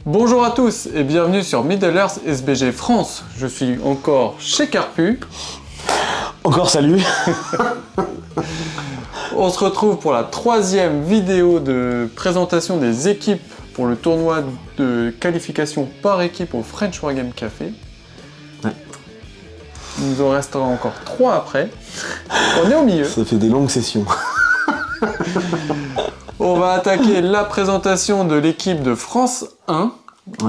Bonjour à tous et bienvenue sur Middle-earth SBG France. Je suis encore chez Carpu. Encore salut. On se retrouve pour la troisième vidéo de présentation des équipes pour le tournoi de qualification par équipe au French Wargame Café. Ouais. Il nous en restera encore 3 après. On est au milieu. Ça fait des longues sessions. On va attaquer la présentation de l'équipe de France 1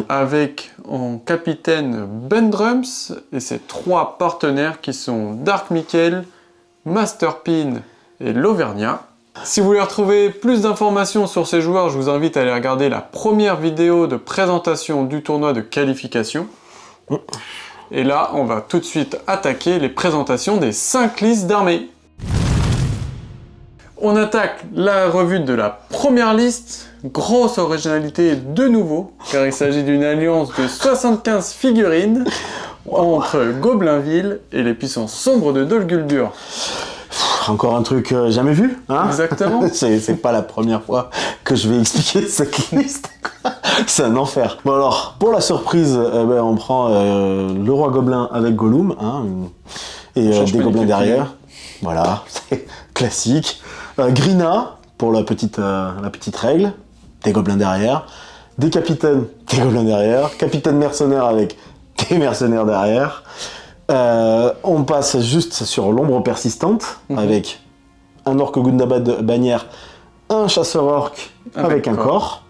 avec en capitaine Ben Drums et ses 3 partenaires qui sont Dark Michael, Masterpin et l'Auvergnat. Si vous voulez retrouver plus d'informations sur ces joueurs, je vous invite à aller regarder la première vidéo de présentation du tournoi de qualification. Et là, on va tout de suite attaquer les présentations des 5 listes d'armées. On attaque la revue de la première liste. Grosse originalité de nouveau, car il s'agit d'une alliance de 75 figurines entre Goblinville et les puissances sombres de Dol Guldur. Encore un truc jamais vu, hein? Exactement. C'est pas la première fois que je vais expliquer cette liste. C'est un enfer. Bon alors, pour la surprise, on prend le roi gobelin avec Gollum, hein, et des gobelins derrière. Voilà, c'est classique. Grina, pour la petite règle, des gobelins derrière. Des capitaines, des gobelins derrière. Capitaine mercenaire avec des mercenaires derrière. On passe juste sur l'ombre persistante, avec un orque Gundabad bannière, un chasseur orc avec un corps,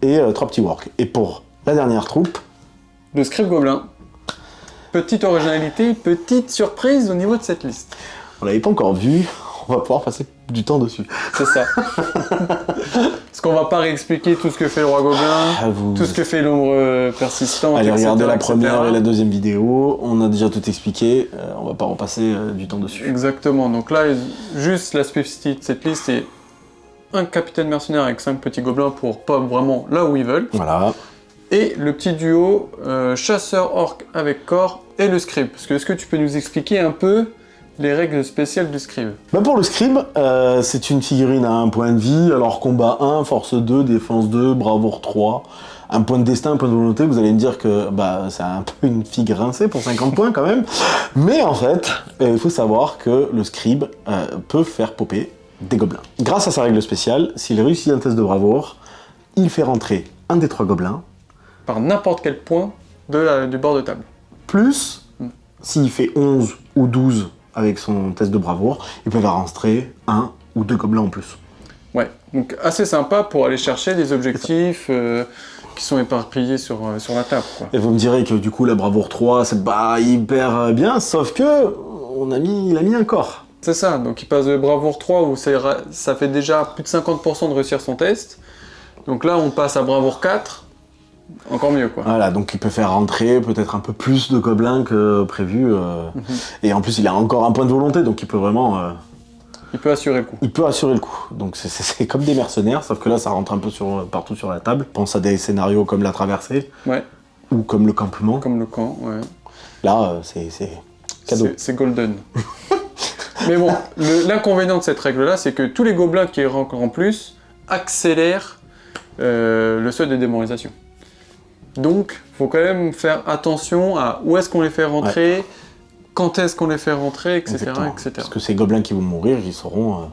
et 3 petits orcs. Et pour la dernière troupe, le scribe gobelin. Petite originalité, petite surprise au niveau de cette liste. On l'avait pas encore vu, on va pouvoir passer du temps dessus. C'est ça. Parce qu'on va pas réexpliquer tout ce que fait le roi gobelin, tout ce que fait l'ombre persistante. Allez, regardez la etc. première et la deuxième vidéo, on a déjà tout expliqué, on va pas repasser du temps dessus. Exactement, donc là, juste la spécificité de cette liste, c'est un capitaine mercenaire avec 5 petits gobelins pour pop vraiment là où ils veulent. Voilà. Et le petit duo chasseur orc avec corps et le scribe. Parce que est-ce que tu peux nous expliquer un peu les règles spéciales du scribe? Pour le scribe, c'est une figurine à 1 point de vie, alors combat 1, force 2, défense 2, bravoure 3, un point de destin, un point de volonté. Vous allez me dire que c'est un peu une figue rincée pour 50 points quand même. Mais en fait, il faut savoir que le scribe peut faire popper des gobelins. Grâce à sa règle spéciale, s'il réussit un test de bravoure, il fait rentrer un des 3 gobelins par n'importe quel point du bord de table. Plus, s'il fait 11 ou 12 avec son test de bravoure, il peut faire rentrer 1 ou 2 gobelins en plus. Ouais, donc assez sympa pour aller chercher des objectifs qui sont éparpillés sur la table, quoi. Et vous me direz que du coup la bravoure 3 c'est hyper bien, sauf que il a mis un corps. C'est ça, donc il passe de bravoure 3 où ça fait déjà plus de 50% de réussir son test. Donc là on passe à bravoure 4, encore mieux, quoi. Voilà, donc il peut faire rentrer peut-être un peu plus de gobelins que prévu. Et en plus il a encore un point de volonté, donc il peut vraiment... il peut assurer le coup. Il peut assurer le coup. Donc c'est comme des mercenaires, sauf que là ça rentre un peu partout sur la table. Pense à des scénarios comme la traversée, ou comme le campement. Comme le camp, ouais. Là c'est cadeau. C'est golden. Mais bon, l'inconvénient de cette règle-là, c'est que tous les gobelins qui rentrent en plus accélèrent le seuil de démorisation. Donc, faut quand même faire attention à où est-ce qu'on les fait rentrer, quand est-ce qu'on les fait rentrer, etc., etc. Parce que ces gobelins qui vont mourir, ils seront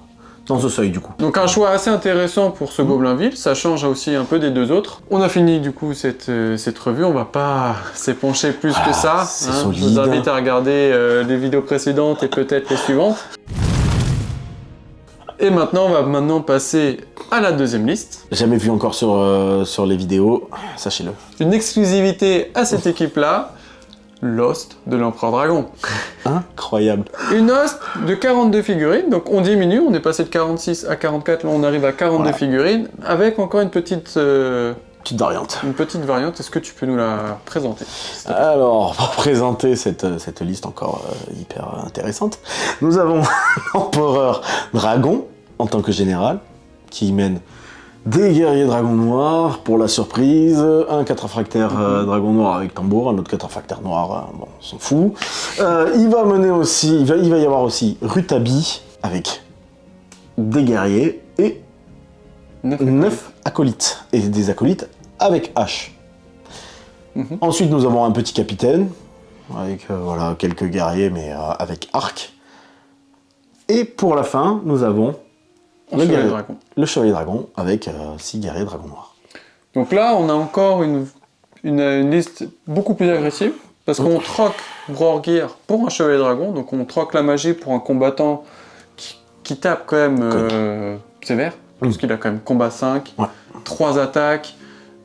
dans ce seuil du coup. Donc un choix assez intéressant pour ce Goblinville, ça change aussi un peu des 2 autres. On a fini du coup cette revue, on va pas s'épancher plus que ça. C'est solide. Je vous invite à regarder les vidéos précédentes et peut-être les suivantes. Et maintenant, on va passer à la deuxième liste. Jamais vu encore sur les vidéos, sachez-le. Une exclusivité à cette équipe-là, l'host de l'Empereur Dragon. Incroyable. Une host de 42 figurines, donc on diminue, on est passé de 46 à 44, là on arrive à 42 figurines, avec encore une petite variante. Une petite variante, est-ce que tu peux nous la présenter? Alors, pour présenter cette liste encore hyper intéressante, nous avons l'Empereur Dragon, en tant que général, qui mène des guerriers dragons noirs, pour la surprise, un catrafractaire dragon noir avec tambour, un autre catrafractaire noir, bon, on s'en fout. Il va mener aussi, il va y avoir aussi Rutabi, avec des guerriers, et 9 acolytes, et des acolytes avec hache. Ensuite, nous avons un petit capitaine, avec voilà, quelques guerriers, mais avec arc. Et pour la fin, nous avons le chevalier dragon, avec 6 guerriers dragons noirs. Donc là, on a encore une liste beaucoup plus agressive, parce qu'on troque Brorgir pour un chevalier dragon, donc on troque la magie pour un combattant qui tape quand même sévère, parce qu'il a quand même combat 5, 3 attaques,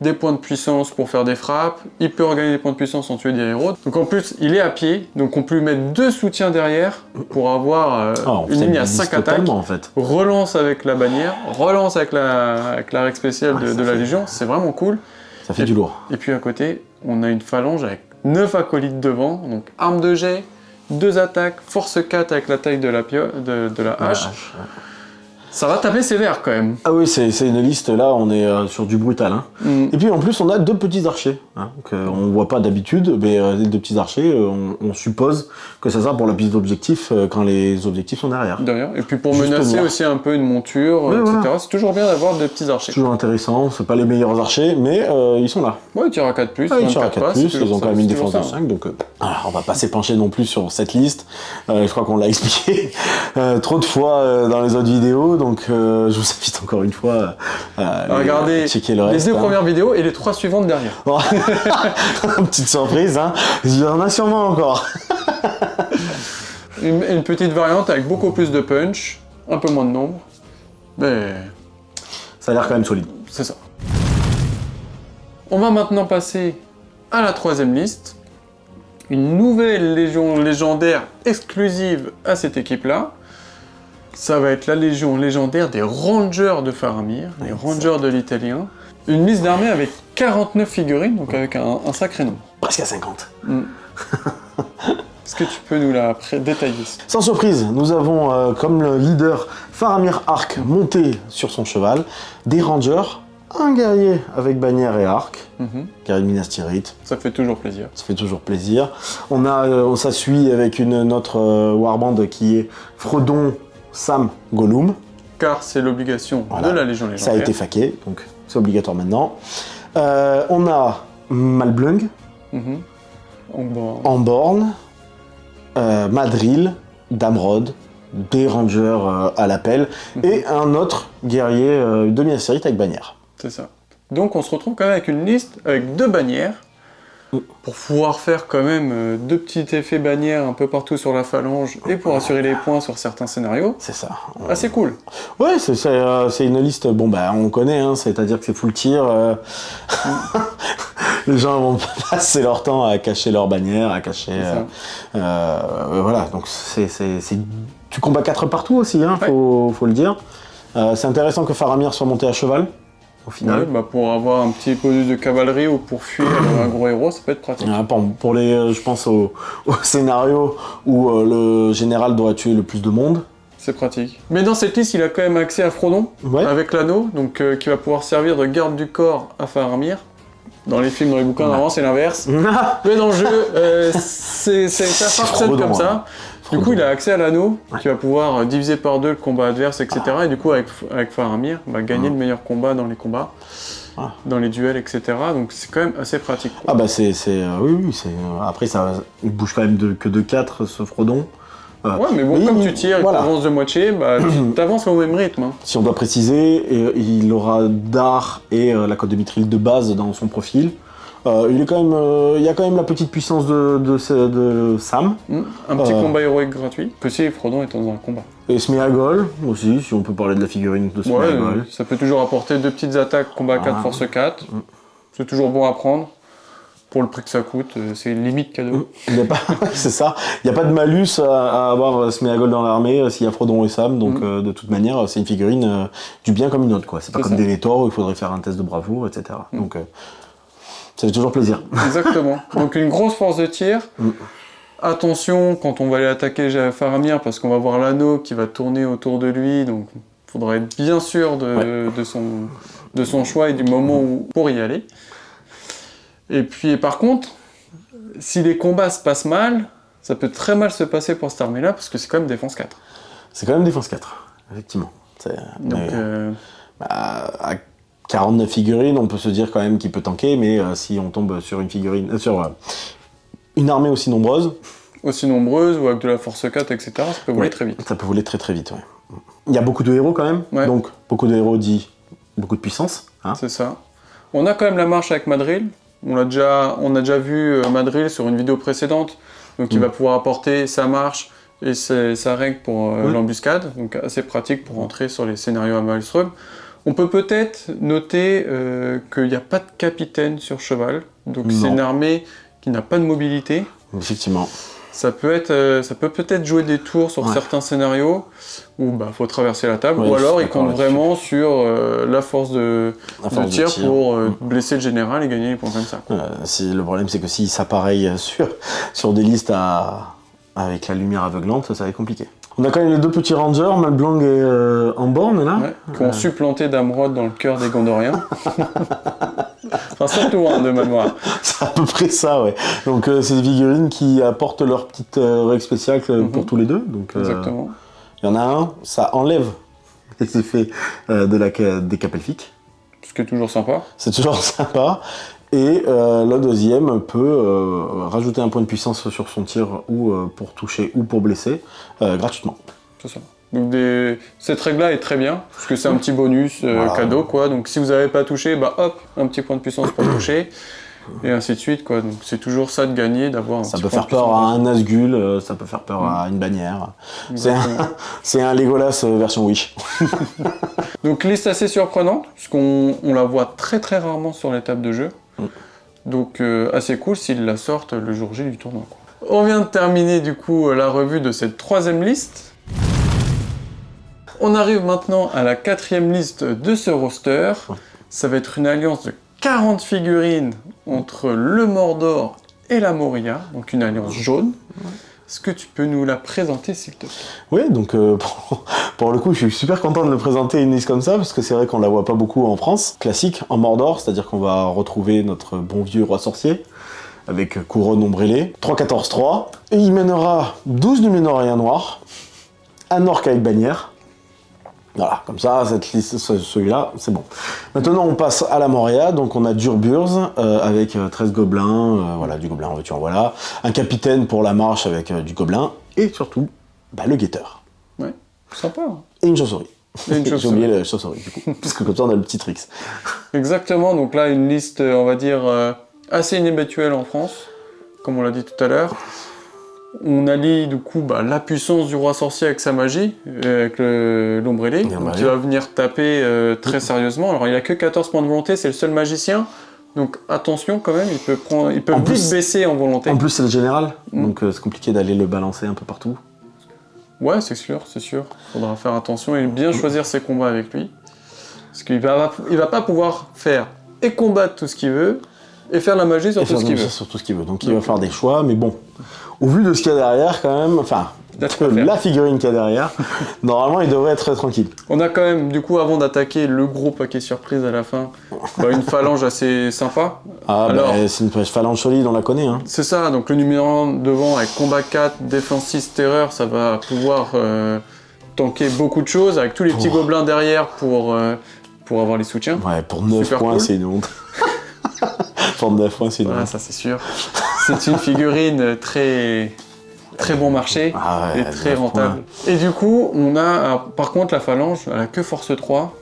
des points de puissance pour faire des frappes, il peut regagner des points de puissance sans tuer des héros. Donc en plus, il est à pied, donc on peut lui mettre 2 soutiens derrière pour avoir une ligne à 5 attaques, en fait. relance avec la bannière, relance avec la règle spéciale de la Légion, c'est vraiment cool. Ça fait du lourd. Et puis à côté, on a une phalange avec 9 acolytes devant, donc arme de jet, 2 attaques, force 4 avec la taille de la hache. Ça va taper sévère quand même. Ah oui, c'est une liste, là, on est sur du brutal. Hein. Et puis en plus, on a 2 petits archers, hein, qu'on voit pas d'habitude, mais 2 petits archers, on suppose que ça sert pour la piste d'objectif quand les objectifs sont derrière. Et puis pour menacer aussi un peu une monture, etc. Voilà. C'est toujours bien d'avoir des petits archers. Toujours intéressant, c'est pas les meilleurs archers, mais ils sont là. Ouais, ils tirent à 4+, ils tirent à 4+, ils ont quand même une défense de 5, donc on va pas s'épancher non plus sur cette liste. Je crois qu'on l'a expliqué trop de fois dans les autres vidéos. Donc je vous invite encore une fois à regarder checker le reste. Les 2 premières vidéos et les 3 suivantes derrière. Petite surprise, hein. Il y en a sûrement encore. une petite variante avec beaucoup plus de punch, un peu moins de nombre. Mais ça a l'air quand même solide. C'est ça. On va maintenant passer à la 3e liste. Une nouvelle légion légendaire exclusive à cette équipe-là. Ça va être la légion légendaire des Rangers de Faramir, les Rangers de l'Italien. Une liste d'armée avec 49 figurines, donc avec un sacré nombre. Presque à 50. Est-ce que tu peux nous la détailler? Sans surprise, nous avons comme le leader Faramir Arc monté sur son cheval, des Rangers, un guerrier avec bannière et arc, guerrier de Minas Tirith. Ça fait toujours plaisir. Ça fait toujours plaisir. On s'assuit avec notre warband qui est Frodon, Sam, Gollum. Car c'est l'obligation de la Légion légendaire. Ça a été faqué, donc c'est obligatoire maintenant. On a Malblung, Amborn, Madril, Damrod, des Rangers à l'appel, et un autre guerrier de Minas Tirith avec bannière. C'est ça. Donc on se retrouve quand même avec une liste avec 2 bannières, pour pouvoir faire quand même 2 petits effets bannières un peu partout sur la phalange et pour assurer les points sur certains scénarios. C'est ça. Assez cool. Ouais, c'est une liste, bon bah on connaît, hein, c'est-à-dire que c'est full tir. Les gens vont passer leur temps à cacher leur bannière, à cacher... voilà, donc tu combats 4 partout aussi, hein, faut le dire. C'est intéressant que Faramir soit monté à cheval. Au final. Ouais, pour avoir un petit bonus de cavalerie ou pour fuir un gros héros, ça peut être pratique. Pour les, je pense au scénario où le général doit tuer le plus de monde. C'est pratique. Mais dans cette liste, il a quand même accès à Frodon, avec l'anneau, donc qui va pouvoir servir de garde du corps à Faramir. Dans les films, dans les bouquins, normalement c'est l'inverse. Mais dans le jeu, ça fonctionne comme ça. Du coup, il a accès à l'anneau, qui va pouvoir diviser par 2 le combat adverse, etc. Et du coup, avec Faramir, va gagner le meilleur combat dans les combats, dans les duels, etc. Donc c'est quand même assez pratique. Ah bah oui, après il bouge quand même que de 4 ce Frodon. Ouais, mais bon, comme tu tires et que tu avances de moitié, bah, tu avances au même rythme. Hein. Si on doit préciser, il aura Dar et la cote de Mithril de base dans son profil. Il y a quand même la petite puissance de Sam. Un petit combat héroïque gratuit, que si Frodon est dans un combat. Et Sméagol aussi, si on peut parler de la figurine de Sméagol. Ouais, ça peut toujours apporter 2 petites attaques, combat 4, force 4. C'est toujours bon à prendre. Pour le prix que ça coûte, c'est limite cadeau. C'est ça. Il n'y a pas de malus à avoir Sméagol dans l'armée s'il y a Frodon et Sam, donc de toute manière, c'est une figurine du bien comme une autre, quoi. C'est pas comme Denethor où il faudrait faire un test de bravoure, etc. Donc ça fait toujours plaisir. Exactement. Donc une grosse force de tir. Attention quand on va aller attaquer Faramir, parce qu'on va voir l'anneau qui va tourner autour de lui, donc il faudra être bien sûr de son choix et du moment pour y aller. Et puis par contre, si les combats se passent mal, ça peut très mal se passer pour cette armée-là, parce que c'est quand même défense 4. C'est quand même défense 4, effectivement. Donc, à 49 figurines, on peut se dire quand même qu'il peut tanker, mais si on tombe sur une figurine, sur une armée aussi nombreuse... Aussi nombreuse, ou avec de la force 4, etc., ça peut voler très vite. Ça peut voler très vite, ouais. Il y a beaucoup de héros quand même, donc beaucoup de héros dit beaucoup de puissance. Hein. C'est ça. On a quand même la marche avec Madril. On a déjà vu Madril sur une vidéo précédente, donc il va pouvoir apporter sa marche et sa règle pour l'embuscade, donc assez pratique pour entrer sur les scénarios à Maelstrom. On peut peut-être noter qu'il n'y a pas de capitaine sur cheval, donc c'est une armée qui n'a pas de mobilité. Effectivement. Ça peut peut-être jouer des tours sur certains scénarios où faut traverser la table, ou alors il compte vraiment sur la force de tir pour blesser le général et gagner les points comme ça. Le problème c'est que s'il s'appareille sur des listes avec la lumière aveuglante, ça va être compliqué. On a quand même les 2 petits rangers, Malblanc et Amborn là. Qui ont supplanté Damrod dans le cœur des Gondoriens. Enfin, surtout de mémoire. C'est à peu près ça, ouais. Donc, c'est des figurines qui apportent leur petite règle spéciale pour tous les deux. Donc, exactement. Il y en a un, ça enlève les effets des capes elfiques. Ce qui est toujours sympa. C'est toujours sympa. Et le deuxième peut rajouter un point de puissance sur son tir, ou pour toucher ou pour blesser, gratuitement. C'est ça. Donc cette règle-là est très bien, parce que c'est un petit bonus cadeau, quoi. Donc si vous n'avez pas touché, hop, un petit point de puissance pour toucher, et ainsi de suite, quoi. Donc c'est toujours ça de gagner, d'avoir un petit point de puissance. Ça peut faire peur à un Nazgûl, ça peut faire peur à une bannière. C'est un Legolas version Wish. Donc liste assez surprenante, parce qu'on la voit très très rarement sur les tables de jeu. Donc assez cool s'ils la sortent le jour J du tournoi, quoi. On vient de terminer du coup la revue de cette 3e liste. On arrive maintenant à la 4e liste de ce roster. Ça va être une alliance de 40 figurines entre le Mordor et la Moria, donc une alliance jaune. Est-ce que tu peux nous la présenter, s'il te plaît? Oui, donc pour le coup, je suis super content de le présenter une liste comme ça, parce que c'est vrai qu'on la voit pas beaucoup en France. Classique, en Mordor, c'est-à-dire qu'on va retrouver notre bon vieux roi sorcier, avec couronne ombrellée, 3-14-3, et il mènera 12 Numénor et un noir, un orc avec bannière. Voilà, comme ça, cette liste, celui-là, c'est bon. Maintenant, on passe à la Moria, donc on a Durburs, avec 13 gobelins, voilà, du gobelin en veux-tu en voilà, un capitaine pour la marche avec du gobelin, et surtout, le guetteur. Ouais, sympa. Hein. Et une chauve-souris. J'ai oublié la chauve-souris, du coup, parce que comme ça, on a le petit Trix. Exactement, donc là, une liste, on va dire, assez inhabituelle en France, comme on l'a dit tout à l'heure. On allie du coup la puissance du roi sorcier avec sa magie, avec l'ombrellé, qui va venir taper très sérieusement. Alors il a que 14 points de volonté, c'est le seul magicien, donc attention quand même, il peut vite baisser en volonté. En plus c'est le général, donc c'est compliqué d'aller le balancer un peu partout. Ouais, c'est sûr. Faudra faire attention et bien choisir ses combats avec lui. Parce qu'il va pas pouvoir faire et combattre tout ce qu'il veut, et faire la magie sur tout ce qu'il veut. Sur tout ce qu'il veut. Donc il va faire des choix, mais bon, au vu de ce qu'il y a derrière quand même, enfin, la figurine qu'il y a derrière, normalement il devrait être tranquille. On a quand même, du coup, avant d'attaquer le gros paquet surprise à la fin, une phalange assez sympa. Alors, c'est une phalange solide, on la connaît. Hein. C'est ça, donc le numéro 1 devant avec combat 4, défense 6, terreur, ça va pouvoir tanker beaucoup de choses, avec tous les petits gobelins derrière pour avoir les soutiens. Ouais, pour 9 points, cool. C'est une honte. Pour 9 points, c'est une honte. Ouais, ça c'est sûr. C'est une figurine très bon marché et très rentable. Points. Et du coup, on a, par contre, la phalange, elle a que force 3,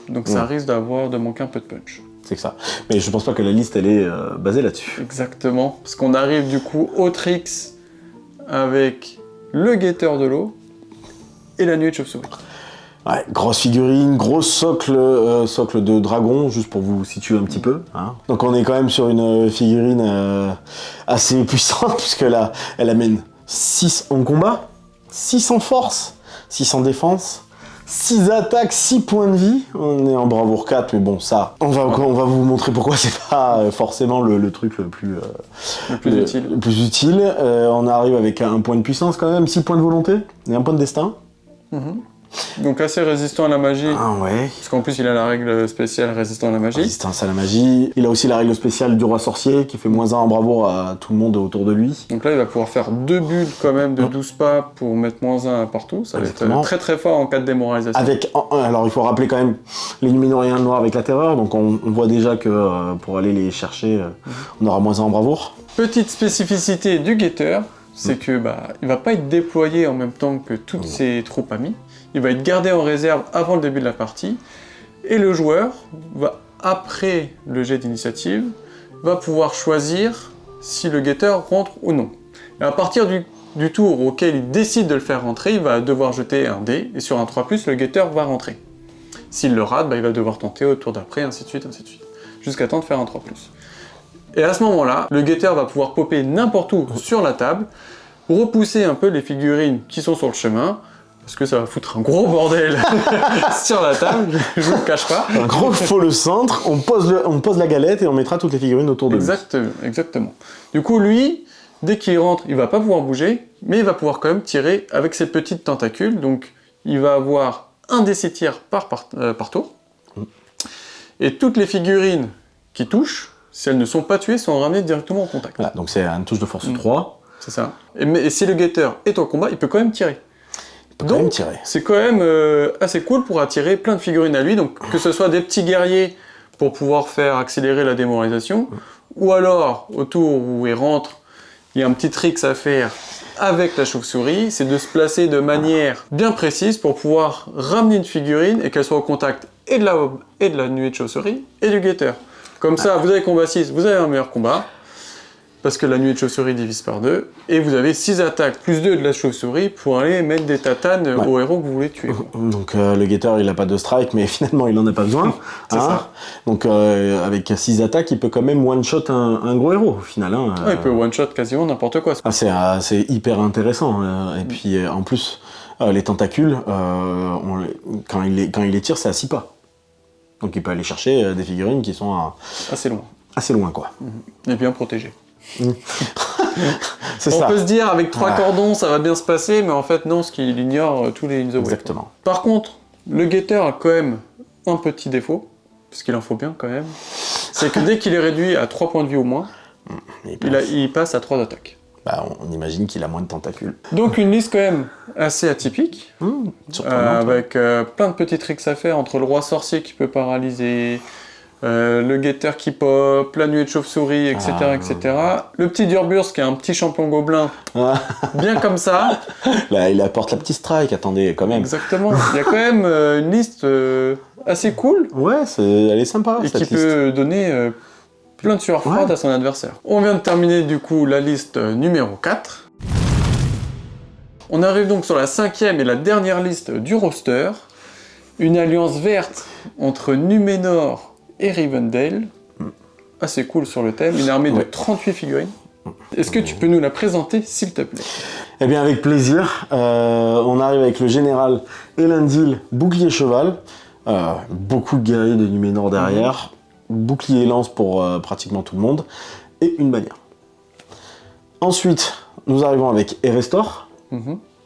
donc ça risque de manquer un peu de punch. C'est que ça. Mais je pense pas que la liste, elle est basée là-dessus. Exactement, parce qu'on arrive du coup au Trix avec le guetteur de l'eau et la nuée de chauve-souris. Ouais, grosse figurine, gros socle de dragon, juste pour vous situer un petit peu. Hein. Donc on est quand même sur une figurine assez puissante, puisque là, elle amène 6 en combat, 6 en force, 6 en défense, 6 attaques, 6 points de vie. On est en bravoure 4, mais bon, ça, on va vous montrer pourquoi c'est pas forcément le truc le plus utile. On arrive avec un point de puissance quand même, 6 points de volonté et un point de destin. Donc assez résistant à la magie. Ah ouais. Parce qu'en plus, il a la règle spéciale résistant à la magie. Résistance à la magie. Il a aussi la règle spéciale du roi sorcier qui fait -1 en bravoure à tout le monde autour de lui. Donc là, il va pouvoir faire 2 bulles quand même de 12 pas pour mettre -1 partout. Ça va être très très fort en cas de démoralisation. Alors il faut rappeler quand même les Numénoriens noirs avec la terreur. Donc on voit déjà que pour aller les chercher, on aura -1 en bravoure. Petite spécificité du guetteur, c'est que il va pas être déployé en même temps que toutes ses troupes amies. Il va être gardé en réserve avant le début de la partie, et le joueur va, après le jet d'initiative, va pouvoir choisir si le guetteur rentre ou non. Et à partir du tour auquel il décide de le faire rentrer, il va devoir jeter un dé, et sur un 3+, le guetteur va rentrer. S'il le rate, il va devoir tenter au tour d'après, ainsi de suite, jusqu'à temps de faire un 3+. Et à ce moment-là, le guetteur va pouvoir popper n'importe où sur la table, repousser un peu les figurines qui sont sur le chemin, parce que ça va foutre un gros bordel sur la table, je vous le cache pas. Un gros faut le centre, on pose la galette et on mettra toutes les figurines autour de lui. Exactement. Du coup, lui, dès qu'il rentre, il va pas pouvoir bouger, mais il va pouvoir quand même tirer avec ses petites tentacules, donc il va avoir un des 6 tirs par tour. Et toutes les figurines qui touchent, si elles ne sont pas tuées, sont ramenées directement en contact. Voilà, donc c'est une touche de force 3. C'est ça. Et si le guetteur est en combat, il peut quand même tirer. Donc, c'est quand même assez cool pour attirer plein de figurines à lui, donc que ce soit des petits guerriers pour pouvoir faire accélérer la démoralisation, ou alors, au tour où il rentre, il y a un petit trick à faire avec la chauve-souris, c'est de se placer de manière bien précise pour pouvoir ramener une figurine et qu'elle soit au contact et de la nuée de chauve-souris et du guetteur. Comme ça, vous avez combat 6, vous avez un meilleur combat, parce que la nuée de chauve-souris divise par 2, et vous avez 6 attaques plus 2 de la chauve-souris pour aller mettre des tatanes aux héros que vous voulez tuer. Donc le guetteur, il n'a pas de strike, mais finalement, il n'en a pas besoin. C'est ça. Donc avec 6 attaques, il peut quand même one-shot un gros héros, au final. Il peut one-shot quasiment n'importe quoi. C'est hyper intéressant. Et puis en plus, les tentacules, quand il les tire, c'est à 6 pas. Donc il peut aller chercher des figurines qui sont assez loin. Assez loin, quoi. Et bien protégées. C'est on ça. peut se dire avec 3 cordons ça va bien se passer, mais en fait non, ce qu'il ignore tous les in the way. Exactement. Par contre, le guetteur a quand même un petit défaut, parce qu'il en faut bien quand même, c'est que dès qu'il est réduit à 3 points de vie au moins, il passe à 3 attaques. On imagine qu'il a moins de tentacules. Donc une liste quand même assez atypique, avec plein de petits tricks à faire, entre le roi sorcier qui peut paralyser, le guetteur qui pop, la nuée de chauve-souris, etc., etc. Le petit Durburs qui est un petit champion gobelin, bien comme ça. Là, il apporte la petite strike, attendez, quand même. Exactement. Il y a quand même une liste assez cool. Ouais, elle est sympa, et cette qui peut donner plein de sueur froide à son adversaire. On vient de terminer du coup la liste numéro 4. On arrive donc sur la 5e et la dernière liste du roster. Une alliance verte entre Numénor et Rivendell, assez cool sur le thème, une armée de 38 figurines. Est-ce que tu peux nous la présenter, s'il te plaît? Eh bien, avec plaisir. On arrive avec le général Elendil, bouclier cheval, beaucoup de guerriers de Numénor derrière, bouclier lance pour pratiquement tout le monde, et une bannière. Ensuite, nous arrivons avec Erestor.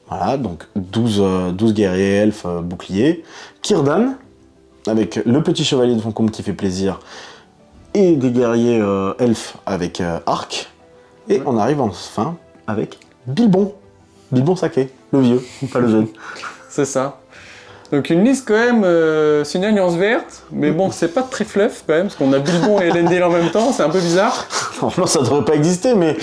Voilà, donc 12 guerriers elfes boucliers. Círdan, avec le petit chevalier de Foncombe qui fait plaisir, et des guerriers elfes avec arc. Et on arrive enfin avec Bilbon. Bilbon sacré, le vieux, pas le jeune. C'est ça. Donc une liste quand même, c'est une alliance verte, mais bon, c'est pas très fluff quand même, parce qu'on a Bilbon et Elendil en même temps, c'est un peu bizarre. Normalement ça devrait pas exister, mais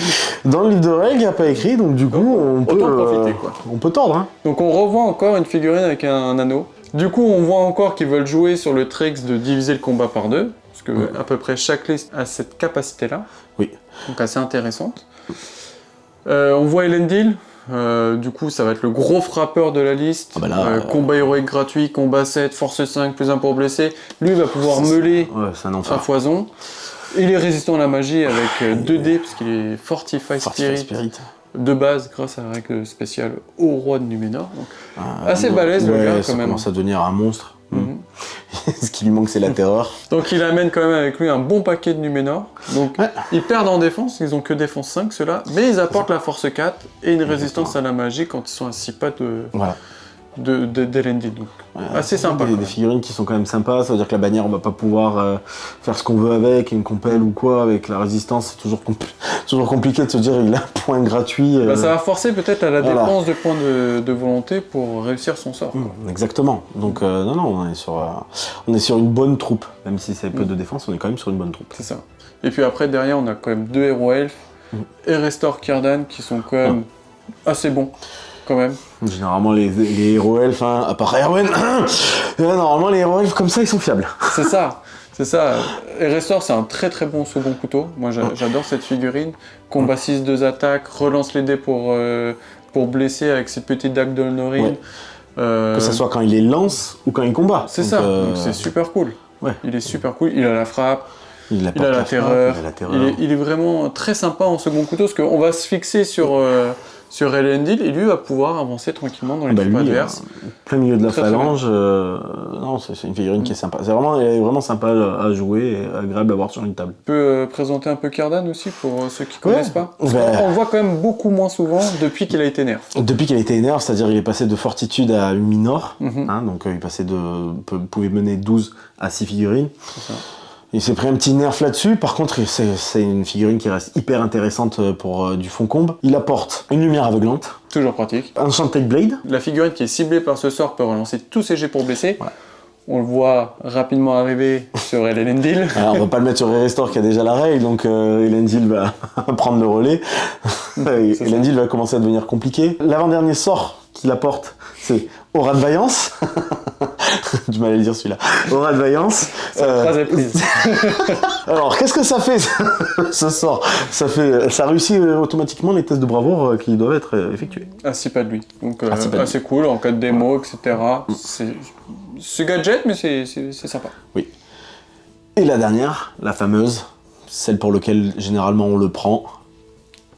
dans le livre de règles, il n'y a pas écrit, donc du coup on peut profiter, quoi. On peut tordre. Hein. Donc on revoit encore une figurine avec un anneau. Du coup on voit encore qu'ils veulent jouer sur le trick de diviser le combat par 2, parce que à peu près chaque liste a cette capacité-là. Oui. Donc assez intéressante. On voit Elendil. Du coup, ça va être le gros frappeur de la liste. Combat héroïque gratuit, combat 7, force 5, plus 1 pour blesser. Lui va pouvoir meuler à foison. Il est résistant à la magie avec 2 dés, parce qu'il est Fortify Spirit de base, grâce à la règle spéciale au roi de Numénor. Donc, assez balèze le gars, quand même. Ça commence à devenir un monstre. Ce qui lui manque, c'est la terreur. Donc il amène quand même avec lui un bon paquet de Numénor. Donc ils perdent en défense, ils ont que défense 5 ceux-là, mais ils apportent la force 4 et une résistance à la magie quand ils sont à 6 pas d'Elendil. Donc assez sympa. Des figurines qui sont quand même sympas, ça veut dire que la bannière on va pas pouvoir faire ce qu'on veut avec, une compelle ou quoi, avec la résistance c'est toujours compliqué de se dire il a un point gratuit. Ça va forcer peut-être à la dépense de points de volonté pour réussir son sort. Exactement, donc non, on est sur une bonne troupe, même si c'est peu de défense, on est quand même sur une bonne troupe. C'est ça. Et puis après derrière on a quand même 2 héros elfes, et Restore Círdan qui sont quand même assez bons. Quand même. Généralement les héros elfes, à part Erwan, normalement les héros elfes comme ça ils sont fiables. C'est ça. Et Restore c'est un très très bon second couteau. Moi j'adore cette figurine. Combat 6, 2 attaques, relance les dés pour blesser avec ses petites dagues de Honorine. Que ce soit quand il les lance ou quand il combat. C'est ça, donc c'est super cool. Ouais. Il est super cool, il a la frappe. Il a la terreur. Il est vraiment très sympa en second couteau parce qu'on va se fixer sur Elendil et lui va pouvoir avancer tranquillement dans l'équipe adverse. Plein milieu de la phalange, non, c'est une figurine qui est sympa. Elle est vraiment sympa à jouer et agréable à voir sur une table. Tu peux présenter un peu Círdan aussi pour ceux qui ne connaissent pas. On le voit quand même beaucoup moins souvent depuis qu'il a été nerf. Depuis qu'il a été nerf, c'est-à-dire il est passé de Fortitude à Minor, donc il passait pouvait mener 12 à 6 figurines. C'est ça. Il s'est pris un petit nerf là-dessus, par contre c'est une figurine qui reste hyper intéressante pour du fond-combe. Il apporte une lumière aveuglante. Toujours pratique. Enchanted Blade. La figurine qui est ciblée par ce sort peut relancer tous ses jets pour blesser. Ouais. On le voit rapidement arriver sur Elendil. Alors on va pas le mettre sur Restore qui a déjà la règle, donc Elendil va prendre le relais. Elendil va commencer à devenir compliqué. L'avant-dernier sort qu'il apporte, c'est Aura de Vaillance. Du mal à le dire celui-là. Aura de Vaillance. Phrase est prise. Alors, qu'est-ce que ça fait, ce sort? Ça réussit automatiquement les tests de bravoure qui doivent être effectués. Ainsi pas de lui. Donc, assez cool, en cas de démo, etc. C'est gadget, mais c'est sympa. Oui. Et la dernière, la fameuse, celle pour laquelle généralement on le prend.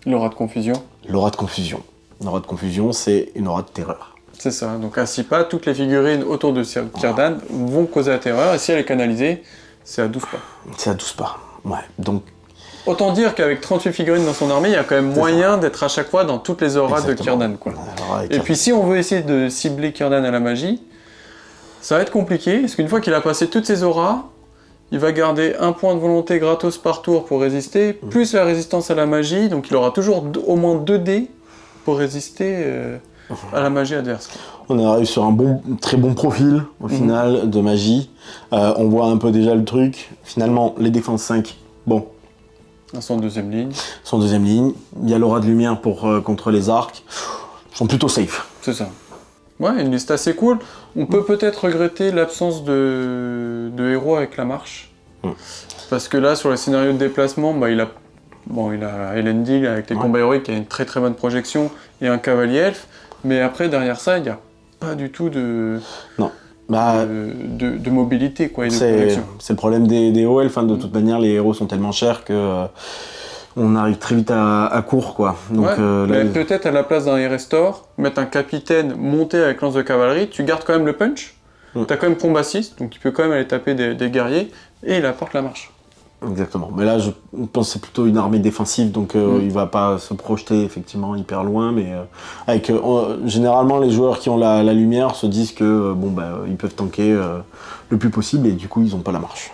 L'aura de confusion. L'aura de confusion. L'aura de confusion, c'est une aura de terreur. C'est ça, donc ainsi pas, toutes les figurines autour de Círdan vont causer la terreur, et si elle est canalisée, c'est à 12 pas. C'est à 12 pas, ouais, donc... Autant dire qu'avec 38 figurines dans son armée, il y a quand même moyen d'être à chaque fois dans toutes les auras de Círdan, quoi. Et puis si on veut essayer de cibler Círdan à la magie, ça va être compliqué, parce qu'une fois qu'il a passé toutes ses auras, il va garder un point de volonté gratos par tour pour résister, plus la résistance à la magie, donc il aura toujours au moins 2 dés pour résister... à la magie adverse. On arrive sur un très bon profil, au final, de magie. On voit un peu déjà le truc. Finalement, les défenses 5, bon. Son deuxième ligne. Il y a l'aura de lumière contre les arcs. Ils sont plutôt safe. C'est ça. Ouais, une liste assez cool. On peut peut-être regretter l'absence de héros avec la marche. Parce que là, sur les scénarios de déplacement, il a Elendil avec les combats héroïques qui a une très très bonne projection et un cavalier elfe. Mais après, derrière ça, il n'y a pas du tout de mobilité, quoi, et de projection. C'est le problème des héros elfes. De toute manière, les héros sont tellement chers que on arrive très vite à court, quoi. Donc, mais peut-être à la place d'un Restore, mettre un capitaine monté avec lance de cavalerie, tu gardes quand même le punch. T'as quand même combat 6, donc il peut quand même aller taper des guerriers, et il apporte la marche. Exactement. Mais là, je pense que c'est plutôt une armée défensive, donc il va pas se projeter effectivement hyper loin, mais généralement les joueurs qui ont la lumière se disent que ils peuvent tanker le plus possible et du coup ils ont pas la marche.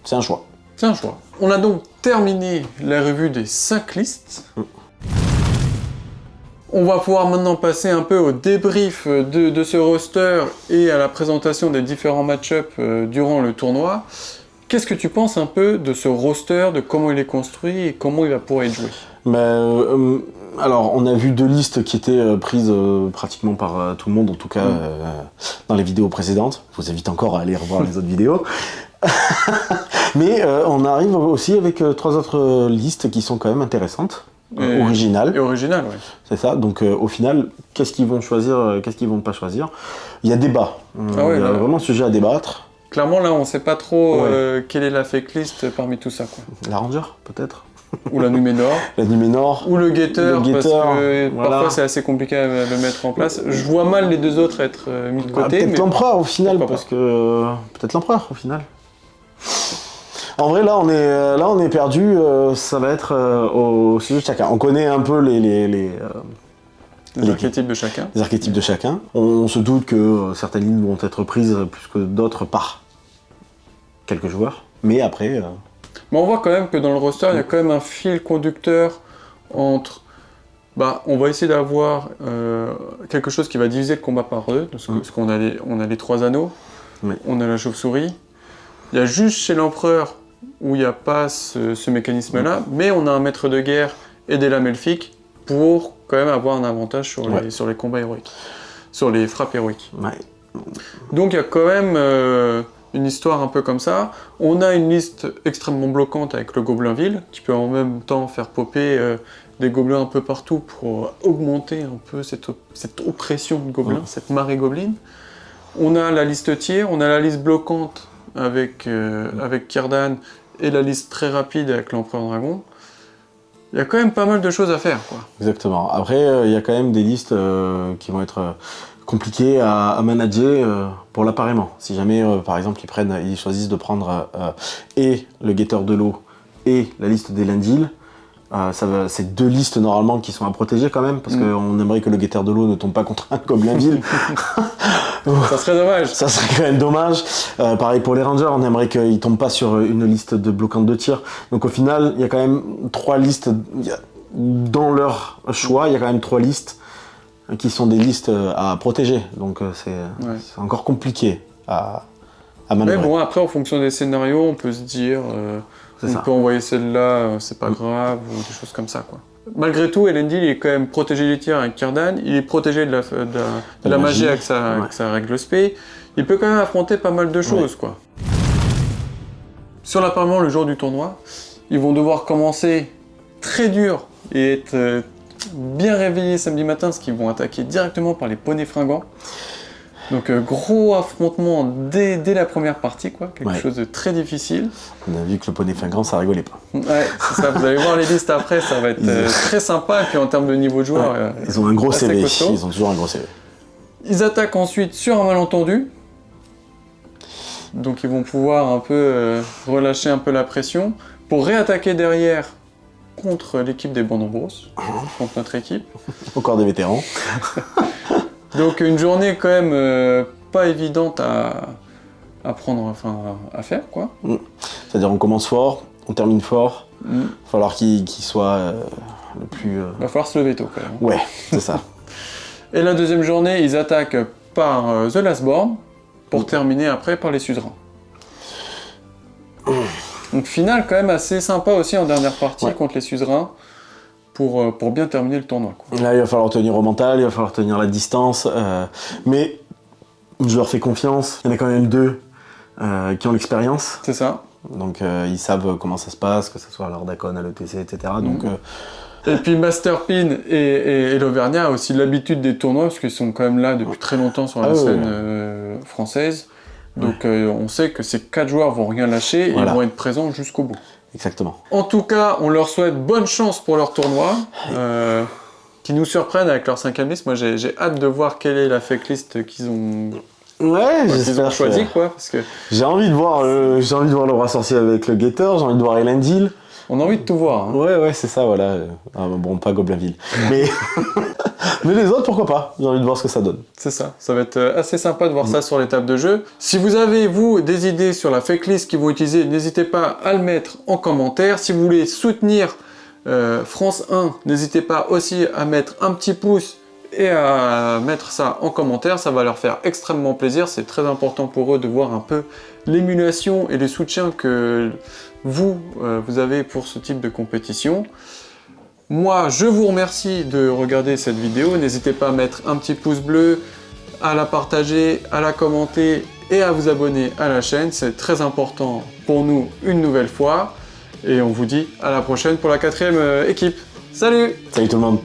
C'est un choix. On a donc terminé la revue des 5 listes. On va pouvoir maintenant passer un peu au débrief de ce roster et à la présentation des différents match-ups durant le tournoi. Qu'est-ce que tu penses un peu de ce roster, de comment il est construit et comment il va pouvoir être joué? Alors, on a vu 2 listes qui étaient prises pratiquement par tout le monde, en tout cas dans les vidéos précédentes. Je vous invite encore à aller revoir les autres vidéos. Mais on arrive aussi avec 3 autres listes qui sont quand même intéressantes, originales. Et originales, oui. C'est ça, donc au final, qu'est-ce qu'ils vont choisir, qu'est-ce qu'ils vont pas choisir? Il y a débat, il y a vraiment sujet à débattre. Clairement, là, on sait pas trop quelle est la fake list parmi tout ça, quoi. La Ranger, peut-être. Ou la Numénor. La Numénor. Ou le Getter, parce que parfois c'est assez compliqué à le mettre en place. Je vois mal les 2 autres être mis de côté. Peut-être l'Empereur au final, parce que... Peut-être l'Empereur au final. En vrai, là, on est perdu. Ça va être au sujet de chacun. On connaît un peu Les archétypes de chacun. Les archétypes de chacun. On se doute que certaines lignes vont être prises plus que d'autres par quelques joueurs. Mais après... Mais on voit quand même que dans le roster, il y a quand même un fil conducteur entre... on va essayer d'avoir quelque chose qui va diviser le combat par deux, parce qu'on a les 3 anneaux, on a la chauve-souris. Il y a juste chez l'empereur où il n'y a pas ce mécanisme-là, mais on a un maître de guerre et des lames elfiques pour quand même avoir un avantage sur les combats héroïques, sur les frappes héroïques. Ouais. Donc il y a quand même une histoire un peu comme ça. On a une liste extrêmement bloquante avec le Goblinville, qui peut en même temps faire popper des gobelins un peu partout pour augmenter un peu cette oppression de gobelins, cette marée gobeline. On a la liste tiers, on a la liste bloquante avec Círdan et la liste très rapide avec l'Empereur Dragon. Il y a quand même pas mal de choses à faire, quoi. Exactement. Après, il y a quand même des listes qui vont être compliquées à manager pour l'appariement. Si jamais, par exemple, ils choisissent de prendre et le guetteur de l'eau et la liste des Lendil, c'est 2 listes normalement qui sont à protéger quand même, parce qu'on aimerait que le guetteur de l'eau ne tombe pas contre un Goblinville. Ça serait dommage. Ça serait quand même dommage. Pareil pour les Rangers, on aimerait qu'ils ne tombent pas sur une liste de bloquantes de tir. Donc au final, il y a quand même 3 listes. Dans leur choix, il y a quand même 3 listes qui sont des listes à protéger. Donc c'est encore compliqué à manœuvrer. Mais bon, après, en fonction des scénarios, on peut se dire... on peut envoyer celle-là, c'est pas grave, ou des choses comme ça, quoi. Malgré tout, Elendil est quand même protégé du tir avec Círdan, il est protégé de la magie avec sa règle spé, il peut quand même affronter pas mal de choses, quoi. Sur l'appariement, le jour du tournoi, ils vont devoir commencer très dur et être bien réveillés samedi matin, parce qu'ils vont attaquer directement par les poneys fringants. Donc gros affrontement dès la première partie, quoi, quelque chose de très difficile. On a vu que le poney fringant, ça rigolait pas. Ouais, c'est ça, vous allez voir les listes après, ça va être très sympa, et puis en termes de niveau de joueur... ils ont un gros CV, ils ont toujours un gros CV. Ils attaquent ensuite sur un malentendu, donc ils vont pouvoir un peu relâcher un peu la pression, pour réattaquer derrière contre l'équipe des Bandambros, contre notre équipe. Encore des vétérans. Donc une journée quand même pas évidente à prendre, enfin à faire, quoi. C'est-à-dire on commence fort, on termine fort. Il va falloir qu'il soit le plus... Il va falloir se lever tôt, quand même. Ouais, c'est ça. Et la deuxième journée, ils attaquent par The Lastborn, pour terminer après par les suzerains. Donc finale quand même assez sympa aussi en dernière partie contre les suzerains. Pour bien terminer le tournoi, quoi. Là, il va falloir tenir au mental, il va falloir tenir la distance, mais je leur fais confiance. Il y en a quand même 2 qui ont l'expérience. C'est ça. Donc ils savent comment ça se passe, que ce soit à l'Ordacon, à l'ETC, etc. Donc, et puis Masterpin et l'Auvergnat ont aussi l'habitude des tournois, parce qu'ils sont quand même là depuis très longtemps sur la scène française. Donc on sait que ces 4 joueurs vont rien lâcher, et ils vont être présents jusqu'au bout. Exactement. En tout cas, on leur souhaite bonne chance pour leur tournoi, qu'ils nous surprennent avec leur 5e liste. Moi, j'ai hâte de voir quelle est la fake list qu'ils ont, choisi, quoi, parce que j'ai envie de voir le roi sorcier avec le guetteur, j'ai envie de voir Elendil. On a envie de tout voir. Hein. Ouais, c'est ça, voilà. Ah, bon, pas Goblinville. Mais... mais les autres, pourquoi pas? J'ai envie de voir ce que ça donne. C'est ça. Ça va être assez sympa de voir ça sur les tables de jeu. Si vous avez, vous, des idées sur la fake list qu'ils vont utiliser, n'hésitez pas à le mettre en commentaire. Si vous voulez soutenir France 1, n'hésitez pas aussi à mettre un petit pouce et à mettre ça en commentaire. Ça va leur faire extrêmement plaisir. C'est très important pour eux de voir un peu l'émulation et les soutiens que vous avez pour ce type de compétition. Moi, je vous remercie de regarder cette vidéo. N'hésitez pas à mettre un petit pouce bleu, à la partager, à la commenter et à vous abonner à la chaîne. C'est très important pour nous une nouvelle fois. Et on vous dit à la prochaine pour la 4e équipe. Salut! Salut tout le monde!